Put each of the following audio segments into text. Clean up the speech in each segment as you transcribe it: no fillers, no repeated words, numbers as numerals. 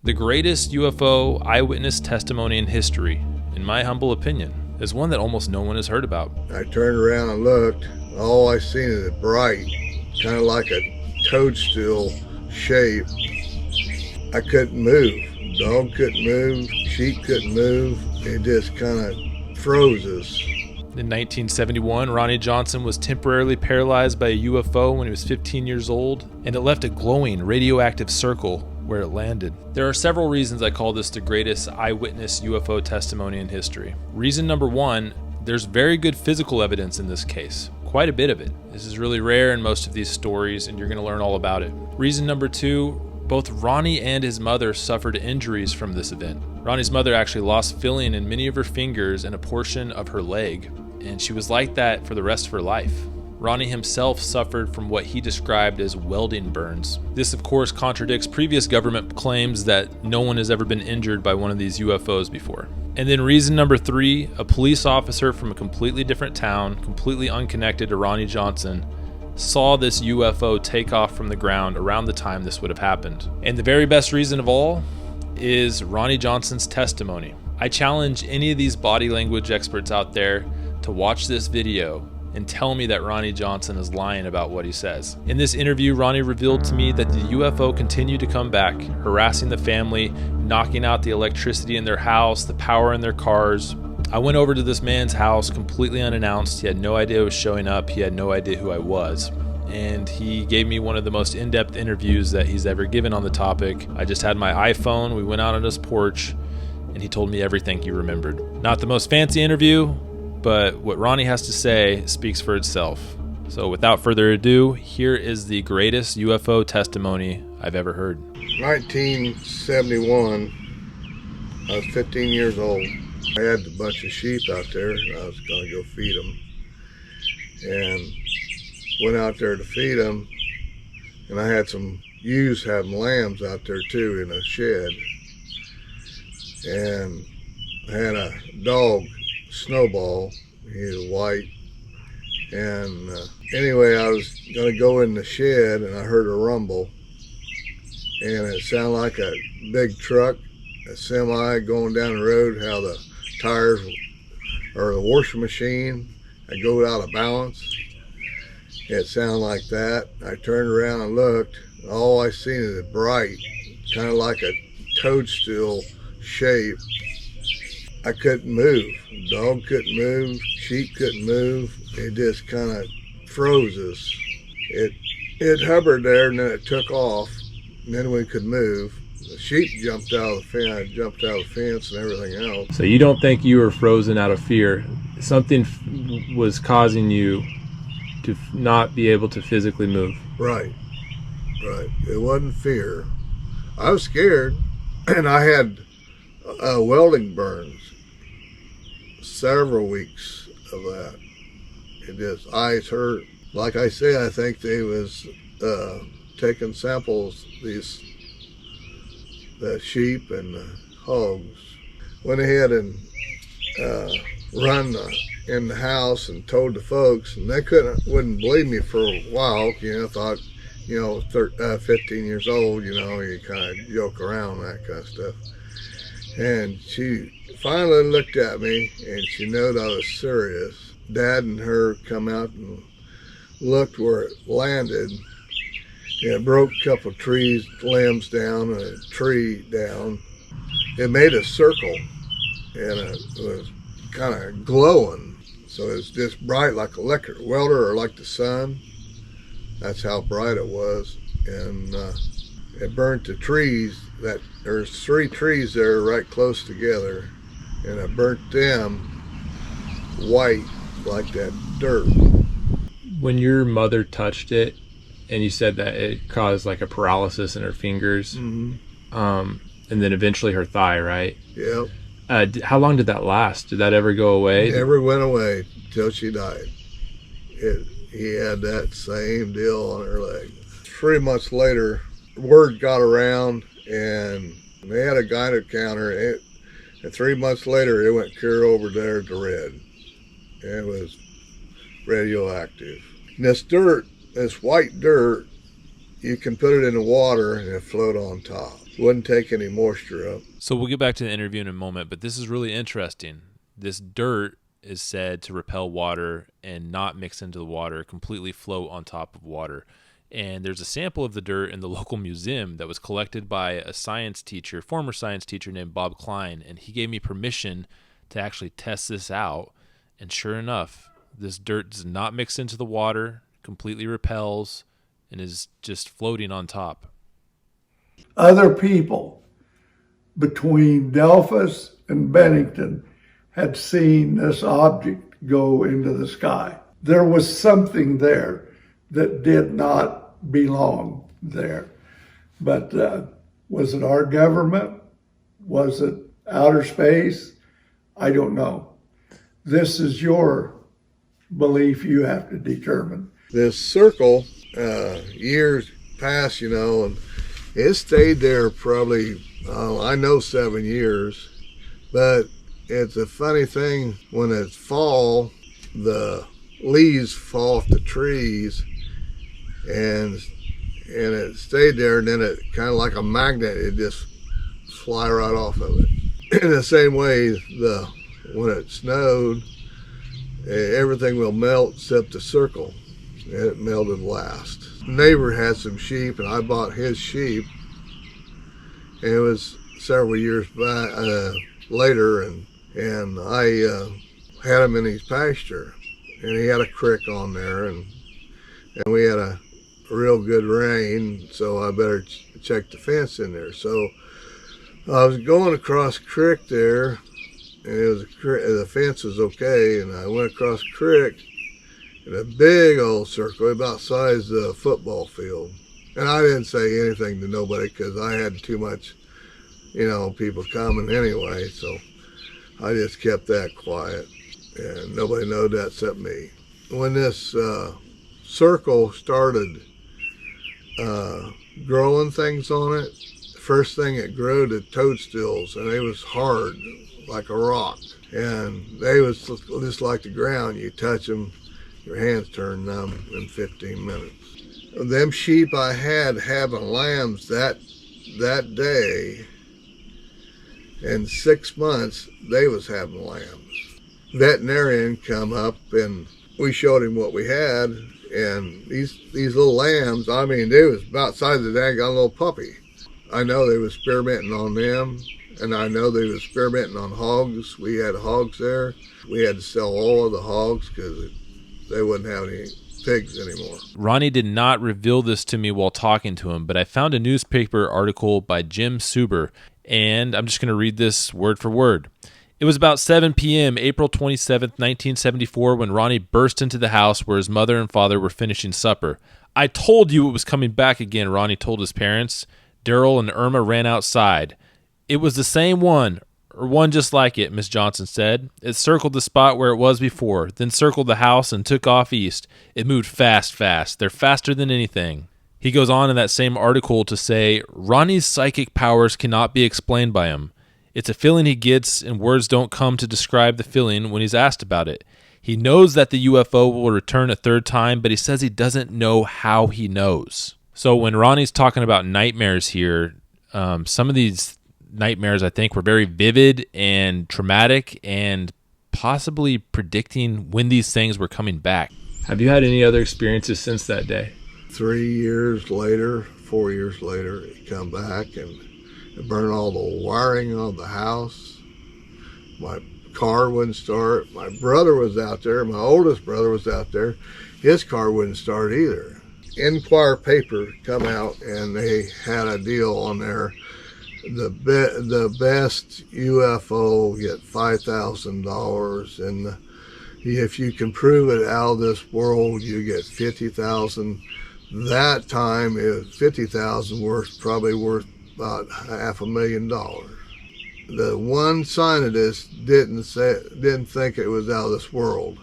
The greatest UFO eyewitness testimony in history, in my humble opinion, is one that almost no one has heard about. I turned around and looked. All I seen is it bright, kind of like a toadstool shape. I couldn't move. Dog couldn't move. Sheep couldn't move. It just kind of froze us. In 1971, Ronnie Johnson was temporarily paralyzed by a UFO when he was 15 years old, and it left a glowing radioactive circle where it landed. There are several reasons I call this the greatest eyewitness UFO testimony in history. Reason number one, there's very good physical evidence in this case. Quite a bit of it. This is really rare in most of these stories, and you're going to learn all about it. Reason number two, both Ronnie and his mother suffered injuries from this event. Ronnie's mother actually lost feeling in many of her fingers and a portion of her leg, and she was like that for the rest of her life. Ronnie himself suffered from what he described as welding burns. This, of course, contradicts previous government claims that no one has ever been injured by one of these UFOs before. And then reason number three, a police officer from a completely different town, completely unconnected to Ronnie Johnson, saw this UFO take off from the ground around the time this would have happened. And the very best reason of all is Ronnie Johnson's testimony. I challenge any of these body language experts out there to watch this video and tell me that Ronnie Johnson is lying about what he says. In this interview, Ronnie revealed to me that the UFO continued to come back, harassing the family, knocking out the electricity in their house, the power in their cars. I went over to this man's house completely unannounced. He had no idea I was showing up. He had no idea who I was. And he gave me one of the most in-depth interviews that he's ever given on the topic. I just had my iPhone. We went out on his porch, and he told me everything he remembered. Not the most fancy interview, but what Ronnie has to say speaks for itself. So without further ado, here is the greatest UFO testimony I've ever heard. 1971, I was 15 years old. I had a bunch of sheep out there, and I was going to go feed them. And went out there to feed them, and I had some ewes having lambs out there too in a shed. And I had a dog, Snowball. He was white. And anyway, I was going to go in the shed, and I heard a rumble. And it sounded like a big truck, a semi going down the road, how the tires or the washing machine I go out of balance. It sounded like that. I turned around and looked. All I seen is it bright, kind of like a toadstool shape. I couldn't move. Dog couldn't move. Sheep couldn't move. It just kind of froze us. It hovered there, and then it took off, and then we could move. The sheep jumped out of the fence. I jumped out of the fence and everything else. So you don't think you were frozen out of fear? Something was causing you to not be able to physically move? Right. It wasn't fear. I was scared, and I had welding burns. Several weeks of that. It just, eyes hurt. Like I say, I think they was taking samples, the sheep and the hogs. Went ahead and run in the house and told the folks, and they wouldn't believe me for a while. Thought, 15 years old, you kind of joke around, that kind of stuff. And she finally looked at me, and she knew I was serious. Dad and her come out and looked where it landed. And it broke a couple of trees, limbs down, and a tree down. It made a circle, and it was kind of glowing. So it's just bright like an electric welder or like the sun. That's how bright it was. And it burnt the trees. There's 3 trees there right close together, and it burnt them white like that dirt. When your mother touched it, and you said that it caused like a paralysis in her fingers, Mm-hmm. And then eventually her thigh, right? Yep. How long did that last? Did that ever go away? It never went away till she died. He had that same deal on her leg. 3 months later, word got around, and they had a gyno counter, and 3 months later it went clear over there to red. It was radioactive. And this dirt, this white dirt, you can put it in the water and it float on top. wouldn't take any moisture up. So we'll get back to the interview in a moment, but this is really interesting. This dirt is said to repel water and not mix into the water, completely float on top of water. And there's a sample of the dirt in the local museum that was collected by a former science teacher named Bob Klein, and he gave me permission to actually test this out. And sure enough, this dirt does not mix into the water, completely repels, and is just floating on top. Other people between Delphos and Bennington had seen this object go into the sky. There was something there that did not belong there. But was it our government? Was it outer space? I don't know. This is your belief you have to determine. This circle, years passed, and it stayed there probably, I know 7 years, but it's a funny thing, when it's fall, the leaves fall off the trees, and it stayed there, and then it kind of like a magnet, it just fly right off of it. In the same way, when it snowed, everything will melt except the circle, and it melted last. Neighbor had some sheep, and I bought his sheep, and it was several years back later, and I had him in his pasture, and he had a creek on there, and we had a real good rain, so I better check the fence in there. So I was going across the creek there, and the fence was okay, and I went across the creek in a big old circle about the size of a football field. And I didn't say anything to nobody because I had too much, people coming anyway, so I just kept that quiet, and nobody knew that except me. When this circle started growing things on it, the first thing it grew to toadstools, and they was hard like a rock, and they was just like the ground. You touch them, your hands turn numb in 15 minutes. Them sheep I had having lambs that day, in 6 months they was having lambs. Veterinarian come up, and we showed him what we had, and these little lambs, they was about the size of the daggone little puppy. I know they was experimenting on them, and I know they was experimenting on hogs. We had hogs there. We had to sell all of the hogs because they wouldn't have any pigs anymore. Ronnie did not reveal this to me while talking to him, but I found a newspaper article by Jim Suber, and I'm just going to read this word for word. It was about 7 p.m., April 27th, 1974, when Ronnie burst into the house where his mother and father were finishing supper. "I told you it was coming back again," Ronnie told his parents. Daryl and Irma ran outside. "It was the same one, or one just like it," Miss Johnson said. "It circled the spot where it was before, then circled the house and took off east. It moved fast. They're faster than anything." He goes on in that same article to say, Ronnie's psychic powers cannot be explained by him. It's a feeling he gets, and words don't come to describe the feeling when he's asked about it. He knows that the UFO will return a third time, but he says he doesn't know how he knows. So when Ronnie's talking about nightmares here, some of these nightmares, I think, were very vivid and traumatic and possibly predicting when these things were coming back. Have you had any other experiences since that day? 3 years later, 4 years later, it come back, and it burned all the wiring of the house. My car wouldn't start. My brother was out there. My oldest brother was out there. His car wouldn't start either. Enquirer paper come out, and they had a deal on there. The best UFO get $5,000, and if you can prove it out of this world, you get $50,000. That time, $50,000 probably worth about $500,000. The one scientist didn't think it was out of this world,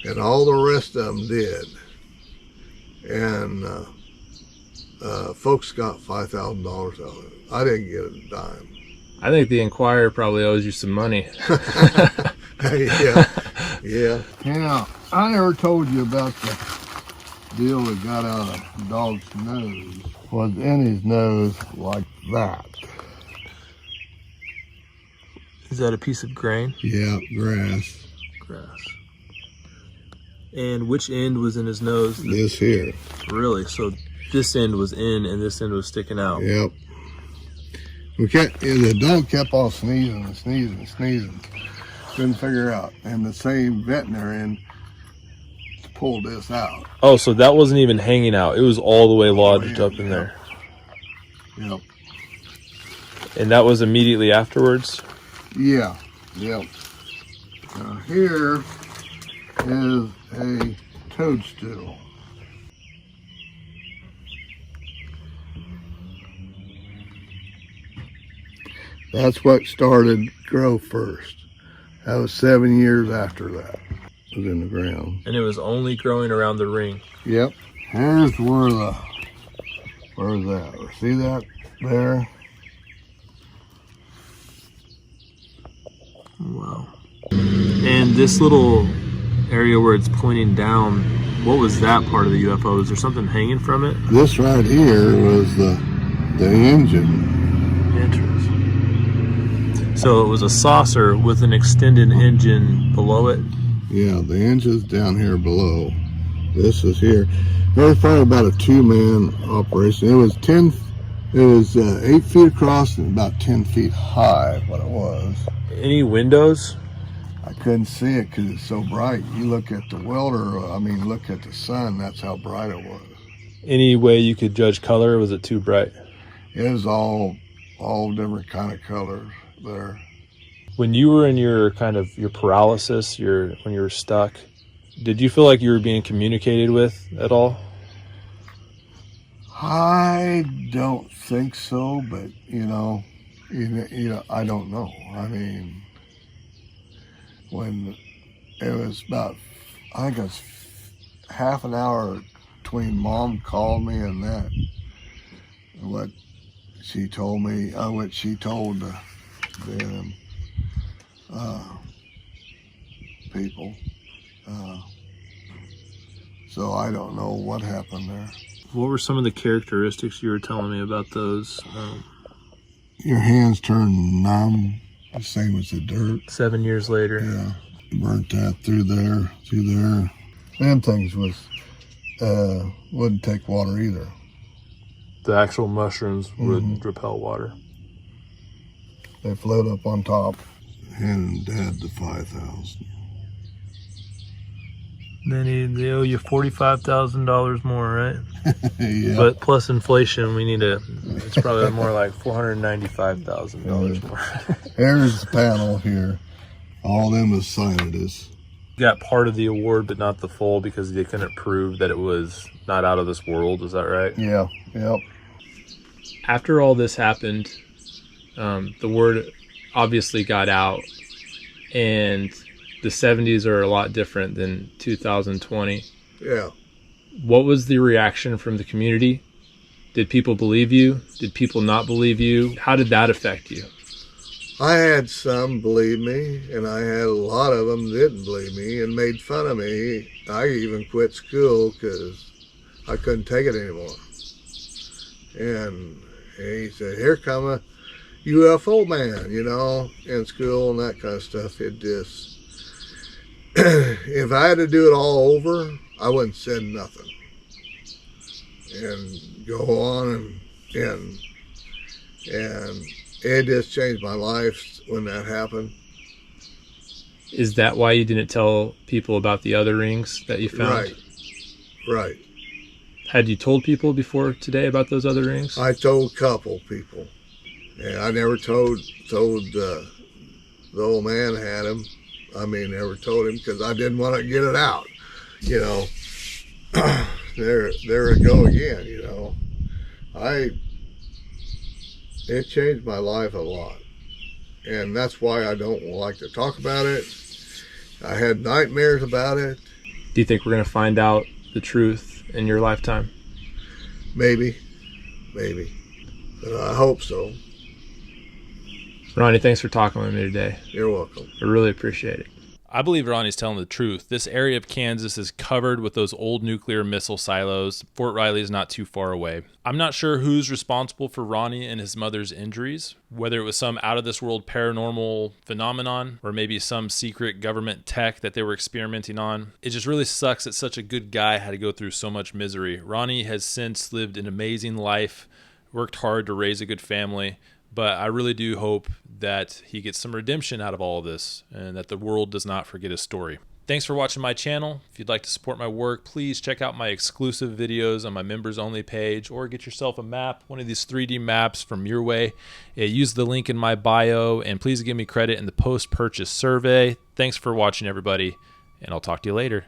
and all the rest of them did. And folks got $5,000 out of it. I didn't get a dime. I think the Enquirer probably owes you some money. Yeah. Yeah, I never told you about deal that got out of the dog's nose was in his nose like that. Is that a piece of grain? Yeah, grass. Grass. And which end was in his nose? This here. Really? So this end was in and this end was sticking out? Yep. The dog kept on sneezing and sneezing and sneezing. Couldn't figure out. And the same veterinarian pulled this out. Oh, so that wasn't even hanging out. It was all the way lodged up in there. Yep. And that was immediately afterwards? Yeah. Yep. Now here is a toadstool. That's what started grow first. That was 7 years after that. It was in the ground. And it was only growing around the ring. Yep. Here's where's that? See that there? Wow. And this little area where it's pointing down, what was that part of the UFO? Is there something hanging from it? This right here was the engine. Interesting. So it was a saucer with an extended engine below it? Yeah, the engine's down here below. This is here. It was probably about a 2-man operation. It was 8 feet across and about 10 feet high, what it was. Any windows? I couldn't see it because it's so bright. You look at the look at the sun, that's how bright it was. Any way you could judge color, or was it too bright? It was all different kind of colors there. When you were in your paralysis, when you were stuck, did you feel like you were being communicated with at all? I don't think so, but I don't know. I mean, when it was about, I think it was half an hour between Mom called me and that, what she told me, what she told them people. So I don't know what happened there. What were some of the characteristics you were telling me about those? Your hands turn numb, the same as the dirt. 7 years later. Yeah, burnt that through there. Them things wouldn't take water either. The actual mushrooms would repel water. They float up on top. And Dad the 5,000. Then they owe you $45,000 more, right? Yeah. But plus inflation, it's probably more like $495,000 more. Here's the panel here. All them is scientists. Got part of the award, but not the full, because they couldn't prove that it was not out of this world. Is that right? Yeah, yep. After all this happened, the word obviously got out, and the 70s are a lot different than 2020. Yeah. What was the reaction from the community? Did people believe you? Did people not believe you? How did that affect you? I had some believe me, and I had a lot of them didn't believe me and made fun of me. I even quit school because I couldn't take it anymore. And he said, here come a UFO man, in school and that kind of stuff. It just, if I had to do it all over, I wouldn't say nothing. And go on and it just changed my life when that happened. Is that why you didn't tell people about the other rings that you found? Right. Had you told people before today about those other rings? I told a couple people. And I never told the old man had him. Never told him because I didn't want to get it out. There it go again, It changed my life a lot. And that's why I don't like to talk about it. I had nightmares about it. Do you think we're going to find out the truth in your lifetime? Maybe. But I hope so. Ronnie, thanks for talking with me today. You're welcome. I really appreciate it. I believe Ronnie's telling the truth. This area of Kansas is covered with those old nuclear missile silos. Fort Riley is not too far away. I'm not sure who's responsible for Ronnie and his mother's injuries, whether it was some out-of-this-world paranormal phenomenon or maybe some secret government tech that they were experimenting on. It just really sucks that such a good guy had to go through so much misery. Ronnie has since lived an amazing life, worked hard to raise a good family, but I really do hope that he gets some redemption out of all of this and that the world does not forget his story. Thanks for watching my channel. If you'd like to support my work, please check out my exclusive videos on my members only page or get yourself a map, one of these 3D maps from your way. Use the link in my bio and please give me credit in the post-purchase survey. Thanks for watching, everybody, and I'll talk to you later.